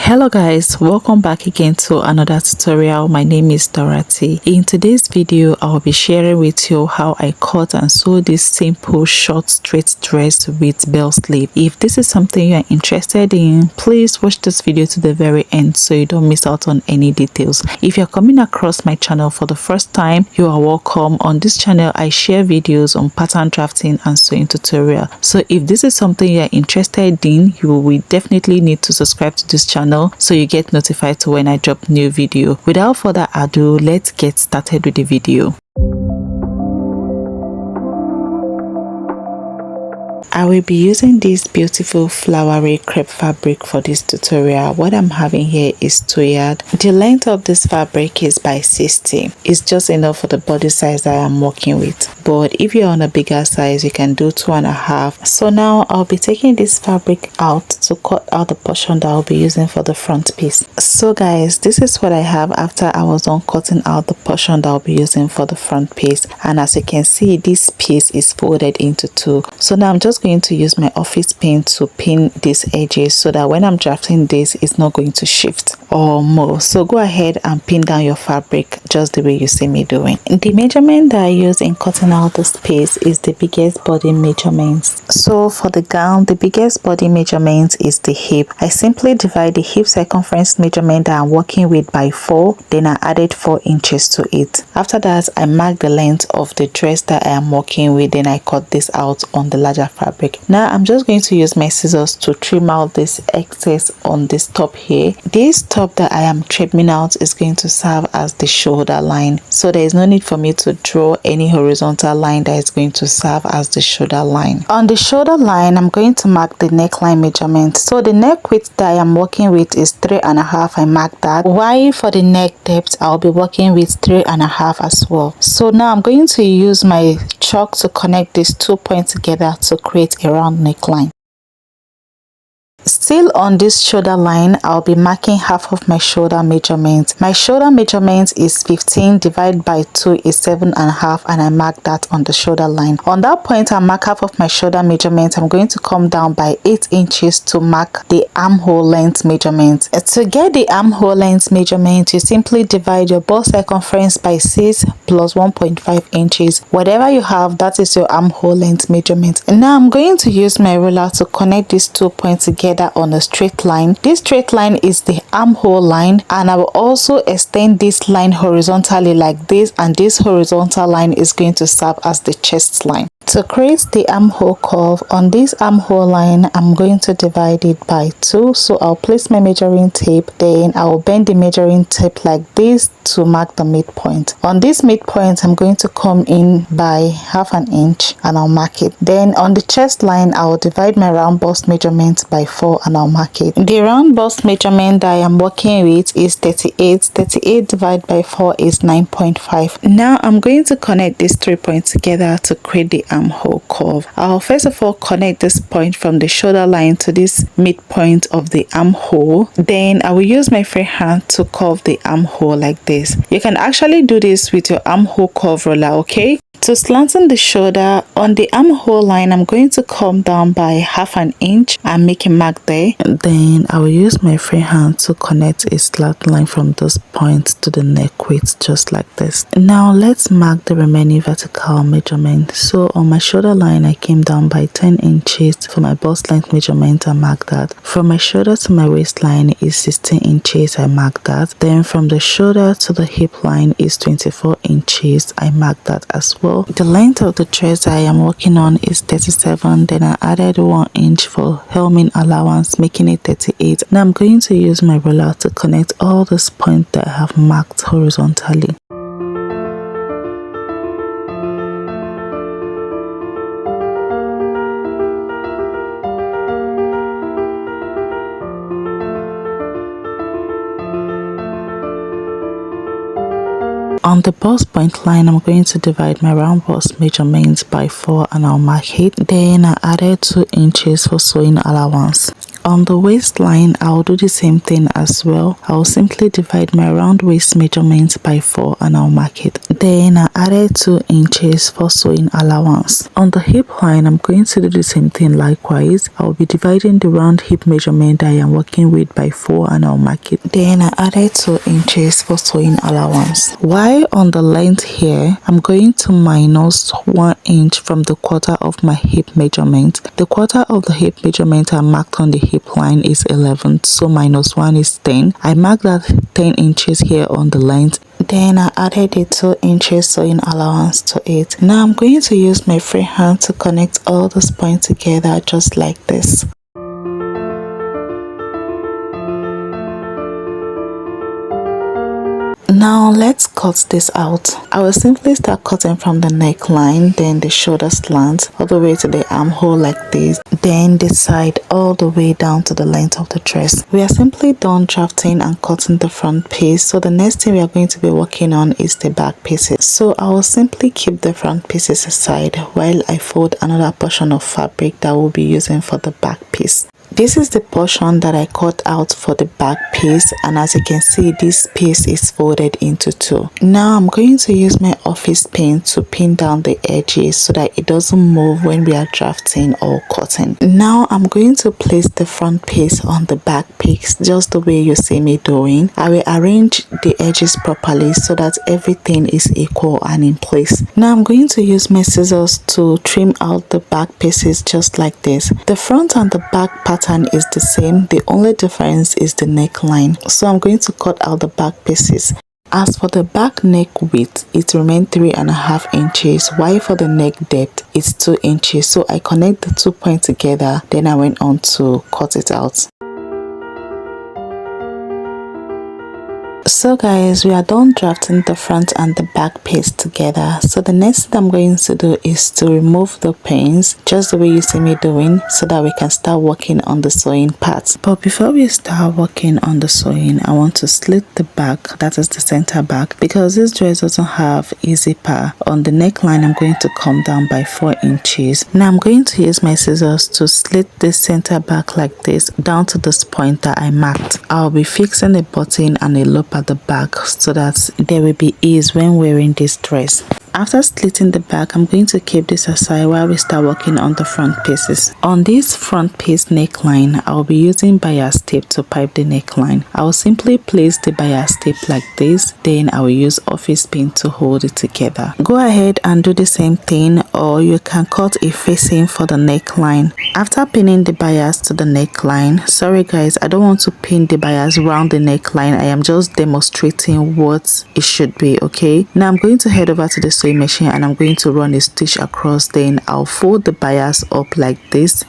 Hello guys, welcome back again to another tutorial. My name is Dorothy. In today's video I'll be sharing with you how I cut and sew this simple short straight dress with bell sleeve. If this is something you're interested in, please watch this video to the very end so you don't miss out on any details. If you're coming across my channel for the first time, you are welcome. On this channel I share videos on pattern drafting and sewing tutorial. So if this is something you're interested in, you will definitely need to subscribe to this channel so you get notified when I drop new video. Without further ado, let's get started with the video. I will be using this beautiful flowery crepe fabric for this tutorial. What I'm having here is 2 yards. The length of this fabric is by 60. It's just enough for the body size that I'm working with. But if you're on a bigger size, you can do 2.5. So now I'll be taking this fabric out to cut out the portion that I'll be using for the front piece. So guys, this is what I have after I was done cutting out the portion that I'll be using for the front piece. And as you can see, this piece is folded into 2. So now I'm just going to use my office pin to pin these edges so that when I'm drafting this, it's not going to shift or move. So go ahead and pin down your fabric just the way you see me doing. The measurement that I use in cutting out this piece is the biggest body measurements. So for the gown, the biggest body measurement is the hip. I simply divide the hip circumference measurement that I'm working with by 4, then I added 4 inches to it. After that, I mark the length of the dress that I am working with, then I cut this out on the larger fabric. Now I'm just going to use my scissors to trim out this excess on this top here. This top that I am trimming out is going to serve as the shoulder line, so there is no need for me to draw any horizontal line that is going to serve as the shoulder line. On the shoulder line, I'm going to mark the neckline measurement. So the neck width that I am working with is 3.5. I mark that. While for the neck depth, I'll be working with 3.5 as well. So now I'm going to use my chalk to connect these 2 points together to create a round neckline. Still on this shoulder line, I'll be marking half of my shoulder measurement. My shoulder measurement is 15 divided by 2 is 7.5, and I mark that on the shoulder line. On that point, I mark half of my shoulder measurement. I'm going to come down by 8 inches to mark the armhole length measurement. To get the armhole length measurement, you simply divide your bust circumference by 6 plus 1.5 inches. Whatever you have, that is your armhole length measurement. And now I'm going to use my ruler to connect these 2 points together on a straight line. This straight line is the armhole line, and I will also extend this line horizontally like this, and this horizontal line is going to serve as the chest line. To create the armhole curve, on this armhole line, I'm going to divide it by 2. So I'll place my measuring tape, then I will bend the measuring tape like this to mark the midpoint. On this midpoint, I'm going to come in by 1/2 inch and I'll mark it. Then on the chest line, I will divide my round bust measurement by 4 and I'll mark it. The round bust measurement that I am working with is 38. 38 divided by 4 is 9.5. Now I'm going to connect these 3 points together to create the armhole curve. I'll first of all connect this point from the shoulder line to this midpoint of the armhole. Then I will use my free hand to curve the armhole like this. You can actually do this with your armhole curve roller, okay? To slanten the shoulder, on the armhole line, I'm going to come down by 1/2 inch and make a mark there. Then I will use my free hand to connect a slant line from this point to the neck width, just like this. Now let's mark the remaining vertical measurement. So on my shoulder line, I came down by 10 inches for my bust length measurement. I mark that. From my shoulder to my waistline is 16 inches. I mark that. Then from the shoulder to the hip line is 24 inches. I mark that as well. The length of the dress I am working on is 37. Then I added 1 inch for hemming allowance, making it 38. Now I'm going to use my ruler to connect all these points that I have marked horizontally. On the bust point line, I'm going to divide my round bust measurement by 4 and I'll mark it. Then I added 2 inches for sewing allowance. On the waistline, I'll do the same thing as well. I'll simply divide my round waist measurement by 4 and I'll mark it. Then I added 2 inches for sewing allowance. On the hip line, I'm going to do the same thing likewise. I'll be dividing the round hip measurement that I am working with by 4 and I'll mark it. Then I added 2 inches for sewing allowance. While on the length here, I'm going to minus 1 inch from the quarter of my hip measurement. The quarter of the hip measurement I marked on the hip line is 11, so minus 1 is 10. I marked that 10 inches here on the length. Then I added the 2 inches sewing allowance to it. Now I'm going to use my free hand to connect all those points together just like this. Now let's cut this out. I will simply start cutting from the neckline, then the shoulder slant all the way to the armhole like this, then the side all the way down to the length of the dress. We are simply done drafting and cutting the front piece, so the next thing we are going to be working on is the back pieces. So I will simply keep the front pieces aside while I fold another portion of fabric that we'll be using for the back piece. This is the portion that I cut out for the back piece, and as you can see, this piece is folded into 2. Now I'm going to use my office pin to pin down the edges so that it doesn't move when we are drafting or cutting. Now I'm going to place the front piece on the back piece just the way you see me doing. I will arrange the edges properly so that everything is equal and in place. Now I'm going to use my scissors to trim out the back pieces just like this. The front and the back pattern is the same, the only difference is the neckline. So I'm going to cut out the back pieces. As for the back neck width, it remained 3.5 inches, while for the neck depth it's 2 inches. So I connect the 2 points together, then I went on to cut it out. So guys, we are done drafting the front and the back piece together. So the next thing I'm going to do is to remove the pins just the way you see me doing so that we can start working on the sewing part. But before we start working on the sewing, I want to slit the back, that is the center back, because this dress doesn't have a zipper. On the neckline, I'm going to come down by 4 inches. Now I'm going to use my scissors to slit the center back like this down to this point that I marked. I'll be fixing a button and a loop at the back so that there will be ease when wearing this dress. After slitting the back, I'm going to keep this aside while we start working on the front pieces. On this front piece neckline, I'll be using bias tape to pipe the neckline. I will simply place the bias tape like this, then I will use office pin to hold it together. Go ahead and do the same thing, or you can cut a facing for the neckline. After pinning the bias to the neckline, sorry guys, I don't want to pin the bias around the neckline. I am just demonstrating what it should be, okay? Now I'm going to head over to the sewing machine and I'm going to run a stitch across. Then I'll fold the bias up like this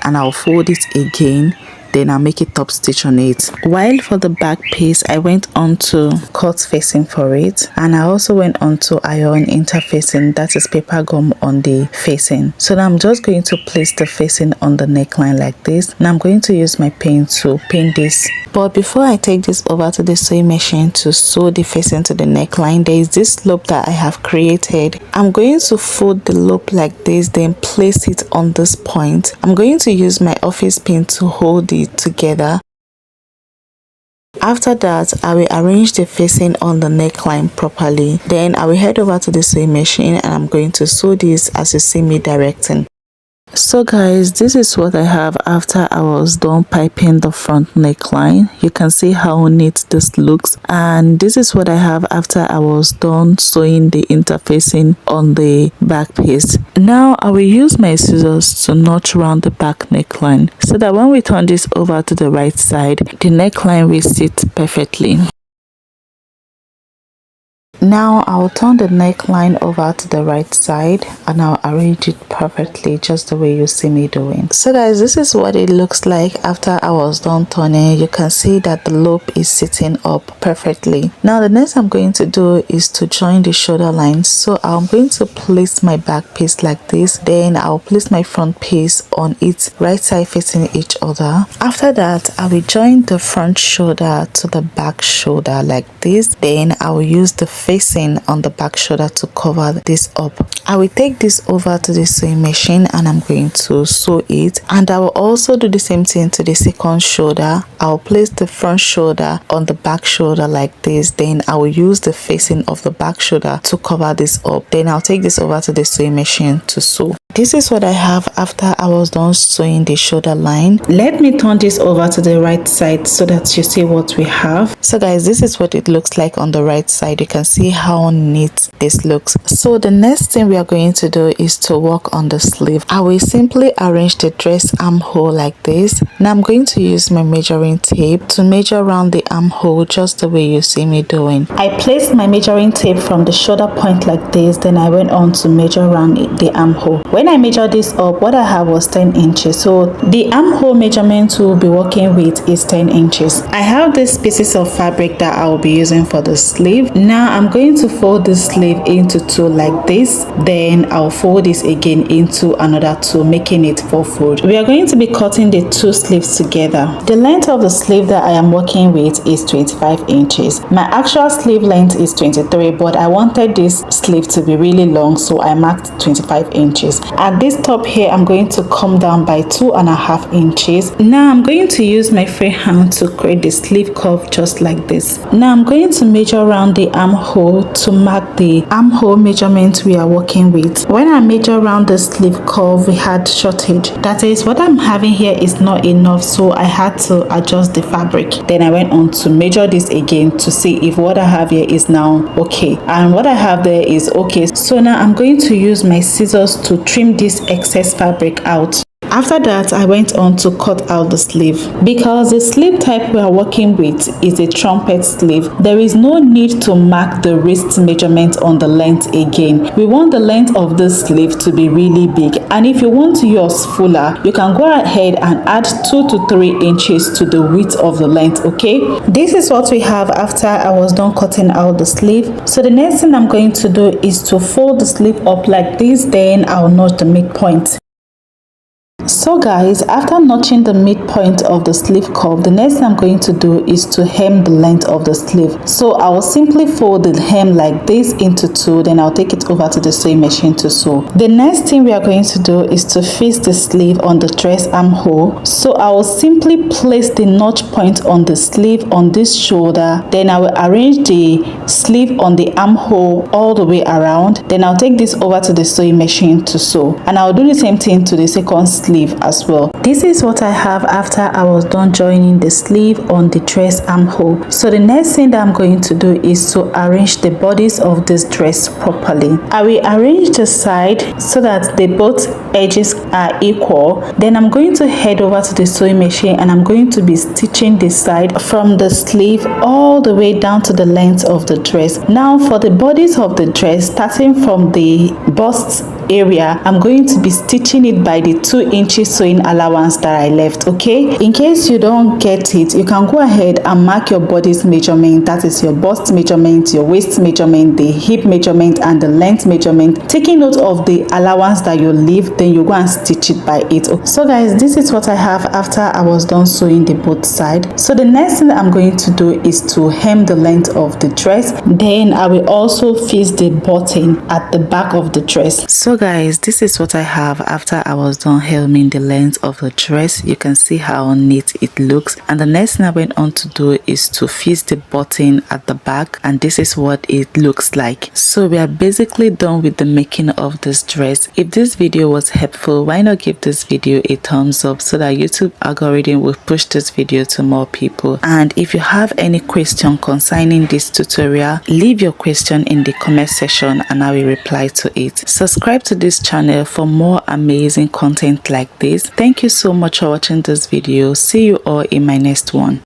and I'll fold it again, then I'll make a top stitch on it. While for the back piece, I went on to cut facing for it, and I also went on to iron interfacing, that is paper gum on the facing. So now I'm just going to place the facing on the neckline like this. Now I'm going to use my pin to pin this. But before I take this over to the sewing machine to sew the facing to the neckline, there is this loop that I have created. I'm going to fold the loop like this, then place it on this point. I'm going to use my office pin to hold it together. After that, I will arrange the facing on the neckline properly. Then I will head over to the sewing machine and I'm going to sew this as you see me directing. So guys, this is what I have after I was done piping the front neckline. You can see how neat this looks, and this is what I have after I was done sewing the interfacing on the back piece. Now I will use my scissors to notch around the back neckline so that when we turn this over to the right side, the neckline will sit perfectly. Now I'll turn the neckline over to the right side and I'll arrange it perfectly just the way you see me doing. So guys, this is what it looks like after I was done turning. You can see that the loop is sitting up perfectly. Now the next I'm going to do is to join the shoulder lines. So I'm going to place my back piece like this, then I'll place my front piece on its right side facing each other. After that, I will join the front shoulder to the back shoulder like this. Then I will use the facing on the back shoulder to cover this up. I will take this over to the sewing machine and I'm going to sew it, and I will also do the same thing to the second shoulder. I'll place the front shoulder on the back shoulder like this, then I will use the facing of the back shoulder to cover this up. Then I'll take this over to the sewing machine to sew. This is what I have after I was done sewing the shoulder line. Let me turn this over to the right side so that you see what we have. So guys, this is what it looks like on the right side. You can see how neat this looks. So the next thing we are going to do is to work on the sleeve. I will simply arrange the dress armhole like this. Now I'm going to use my measuring tape to measure around the armhole just the way you see me doing. I placed my measuring tape from the shoulder point like this, then I went on to measure around the armhole. When I measured this up, what I have was 10 inches. So the armhole measurement we'll be working with is 10 inches. I have these pieces of fabric that I will be using for the sleeve. Now I'm going to fold the sleeve into two like this. Then I'll fold this again into another two, making it 4 fold. We are going to be cutting the two sleeves together. The length of the sleeve that I am working with is 25 inches. My actual sleeve length is 23, but I wanted this sleeve to be really long, so I marked 25 inches. At this top here, I'm going to come down by 2.5 inches. Now I'm going to use my free hand to create the sleeve curve just like this. Now I'm going to measure around the armhole to mark the armhole measurement we are working with. When I measure around the sleeve curve, we had shortage. That is, what I'm having here is not enough, so I had to adjust the fabric. Then I went on to measure this again to see if what I have here is now okay, and what I have there is okay. So now I'm going to use my scissors to trim this excess fabric out. After that, I went on to cut out the sleeve. Because the sleeve type we are working with is a trumpet sleeve, there is no need to mark the wrist measurement on the length again. We want the length of this sleeve to be really big, and if you want to use fuller, you can go ahead and add 2 to 3 inches to the width of the length. Okay, this is what we have after I was done cutting out the sleeve. So the next thing I'm going to do is to fold the sleeve up like this, then I'll notch the midpoint. So guys, after notching the midpoint of the sleeve curve, the next thing I'm going to do is to hem the length of the sleeve. So I will simply fold the hem like this into two, then I'll take it over to the sewing machine to sew. The next thing we are going to do is to fix the sleeve on the dress armhole. So I will simply place the notch point on the sleeve on this shoulder, then I will arrange the sleeve on the armhole all the way around. Then I'll take this over to the sewing machine to sew, and I'll do the same thing to the second sleeve as well. This is what I have after I was done joining the sleeve on the dress armhole. So the next thing that I'm going to do is to arrange the bodies of this dress properly. I will arrange the side so that the both edges are equal. Then I'm going to head over to the sewing machine and I'm going to be stitching the side from the sleeve all the way down to the length of the dress. Now for the bodies of the dress, starting from the bust area, I'm going to be stitching it by the 2 inches sewing allowance that I left. Okay, in case you don't get it, you can go ahead and mark your body's measurement, that is your bust measurement, your waist measurement, the hip measurement, and the length measurement, taking note of the allowance that you leave, then you go and stitch it by it. So guys, this is what I have after I was done sewing the both side. So the next thing I'm going to do is to hem the length of the dress. Then I will also fix the button at the back of the dress. So guys, this is what I have after I was done hemming the length of the dress. You can see how neat it looks, and the next thing I went on to do is to fix the button at the back, and this is what it looks like. So we are basically done with the making of this dress. If this video was helpful, why not give this video a thumbs up so that YouTube algorithm will push this video to more people. And if you have any question concerning this tutorial, leave your question in the comment section and I will reply to it. Subscribe to this channel for more amazing content like this. Thank you so much for watching this video. See you all in my next one.